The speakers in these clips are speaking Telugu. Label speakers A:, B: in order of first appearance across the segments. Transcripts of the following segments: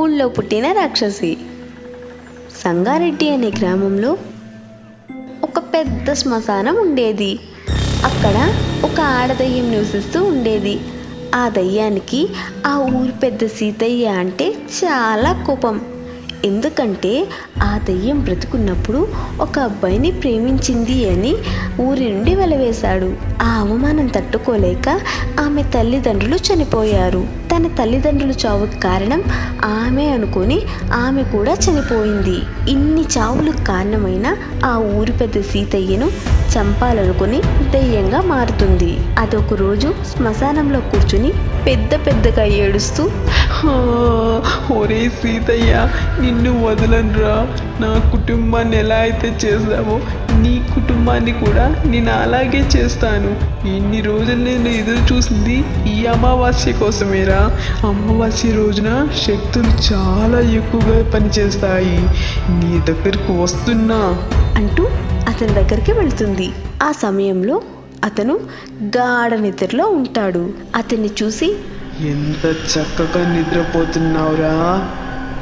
A: ఊళ్ళో పుట్టిన రాక్షసి. సంగారెడ్డి అనే గ్రామంలో ఒక పెద్ద శ్మశానం ఉండేది. అక్కడ ఒక ఆడదయ్యం నివసిస్తూ ఉండేది. ఆ దయ్యానికి ఆ ఊరి పెద్ద సీతయ్య అంటే చాలా కోపం. ఎందుకంటే ఆ దయ్యం బ్రతుకున్నప్పుడు ఒక అబ్బాయిని ప్రేమించింది అని ఊరి నుండి వెలవేశాడు. ఆ అవమానం తట్టుకోలేక ఆమె తల్లిదండ్రులు చనిపోయారు. తన తల్లిదండ్రుల చావుకు కారణం ఆమె అనుకుని ఆమె కూడా చనిపోయింది. ఇన్ని చావులకు కారణమైన ఆ ఊరి పెద్ద సీతయ్యను చంపాలనుకుని దయ్యంగా మారుతుంది. అదొక రోజు శ్మశానంలో కూర్చుని పెద్దగా ఏడుస్తూ,
B: ఒరే సీతయ్య, నిన్ను వదలనురా. నా కుటుంబాన్ని ఎలా అయితే చేస్తావో నీ కుటుంబాన్ని కూడా నేను అలాగే చేస్తాను. ఇన్ని రోజులు నేను ఎదురు చూసింది ఈ అమావాస్య కోసమేరా. అమావాస్య రోజున శక్తులు చాలా ఎక్కువగా పనిచేస్తాయి. నీ దగ్గరకు వస్తున్నా
A: అంటూ అతని దగ్గరికి వెళ్తుంది. ఆ సమయంలో అతను గాఢ నిద్రలో ఉంటాడు. అతన్ని చూసి,
B: ఎంత చక్కగా నిద్రపోతున్నావురా,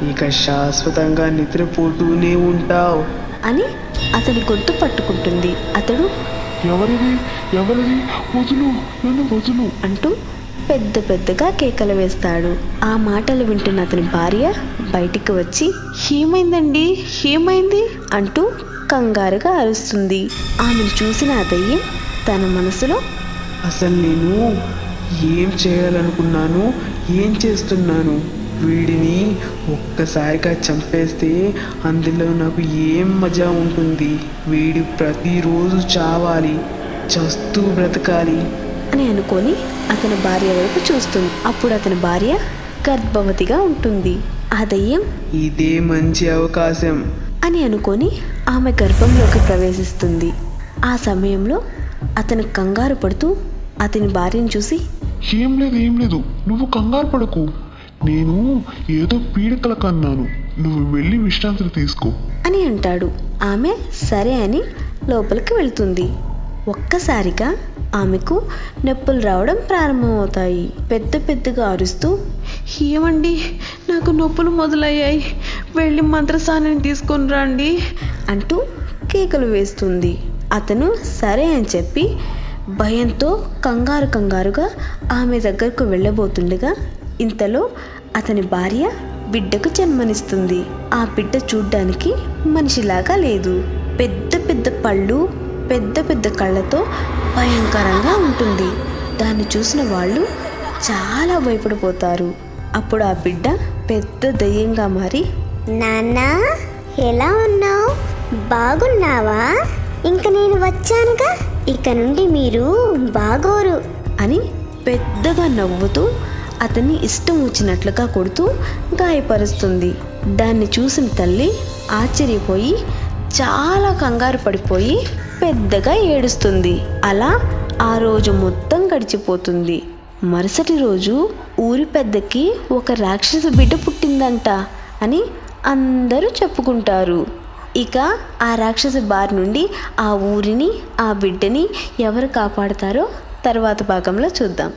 B: ఇక శాశ్వతంగా నిద్రపోతూనే ఉంటావు
A: అని అతని గొంతు పట్టుకుంటుంది. అతడు
C: ఎవరిది వదులు, నన్ను వదులు
A: అంటూ పెద్దగా కేకలు వేస్తాడు. ఆ మాటలు వింటున్న అతని భార్య బయటికి వచ్చి, ఏమైందండి, ఏమైంది అంటూ కంగారుగా అరుస్తుంది. ఆమెను చూసిన ఆ దయ్యం తన మనసులో,
B: అసలు నేను ఏం చేయాలనుకున్నాను, ఏం చేస్తున్నాను, వీడిని ఒక్కసారిగా చంపేస్తే అందులో నాకు ఏం మజా ఉంటుంది, వీడు ప్రతిరోజు చావాలి, చస్తూ బ్రతకాలి
A: అని అనుకొని అతని భార్య వైపు చూస్తుంది. అప్పుడు అతని భార్య గర్భవతిగా ఉంటుంది. ఆ దయ్యం
B: ఇదే మంచి అవకాశం
A: అని అనుకొని ఆమె గర్భంలోకి ప్రవేశిస్తుంది. ఆ సమయంలో అతను కంగారు పడుతూ అతని భార్యను చూసి,
C: ఏం లేదు, నువ్వు కంగారు పడకు. నేను ఏదో పీడకల కన్నాను, నువ్వు వెళ్ళి విశ్రాంతి తీసుకో
A: అని అంటాడు. ఆమె సరే అని లోపలికి వెళ్తుంది. ఒక్కసారిగా ఆమెకు నొప్పులు రావడం ప్రారంభమవుతాయి. పెద్దగా అరుస్తూ, ఏమండి, నాకు నొప్పులు మొదలయ్యాయి, వెళ్ళి మంత్రసానాన్ని తీసుకొని రండి అంటూ కేకలు వేస్తుంది. అతను సరే అని చెప్పి భయంతో కంగారుగా ఆమె దగ్గరకు వెళ్ళబోతుండగా ఇంతలో అతని భార్య బిడ్డకు జన్మనిస్తుంది. ఆ బిడ్డ చూడ్డానికి మనిషిలాగా లేదు. పెద్ద పళ్ళు, పెద్ద కళ్ళతో భయంకరంగా ఉంటుంది. దాన్ని చూసిన వాళ్ళు చాలా భయపడిపోతారు. అప్పుడు ఆ బిడ్డ పెద్ద దయ్యంగా మారి,
D: నాన్నా, ఎలా ఉన్నావు, బాగున్నావా, ఇంక నేను వచ్చానుగా, ఇక నుండి మీరు బాగోరు
A: అని పెద్దగా నవ్వుతూ అతన్ని ఇష్టం వచ్చినట్లుగా కొడుతూ గాయపరుస్తుంది. దాన్ని చూసిన తల్లి ఆశ్చర్యపోయి చాలా కంగారు పడిపోయి పెద్దగా ఏడుస్తుంది. అలా ఆ రోజు మొత్తం గడిచిపోతుంది. మరుసటి రోజు ఊరి పెద్దకి ఒక రాక్షస బిడ్డ పుట్టిందంట అని అందరూ చెప్పుకుంటారు. ఇక ఆ రాక్షస బారి నుండి ఆ ఊరిని, ఆ బిడ్డని ఎవరు కాపాడతారో తర్వాత భాగంలో చూద్దాం.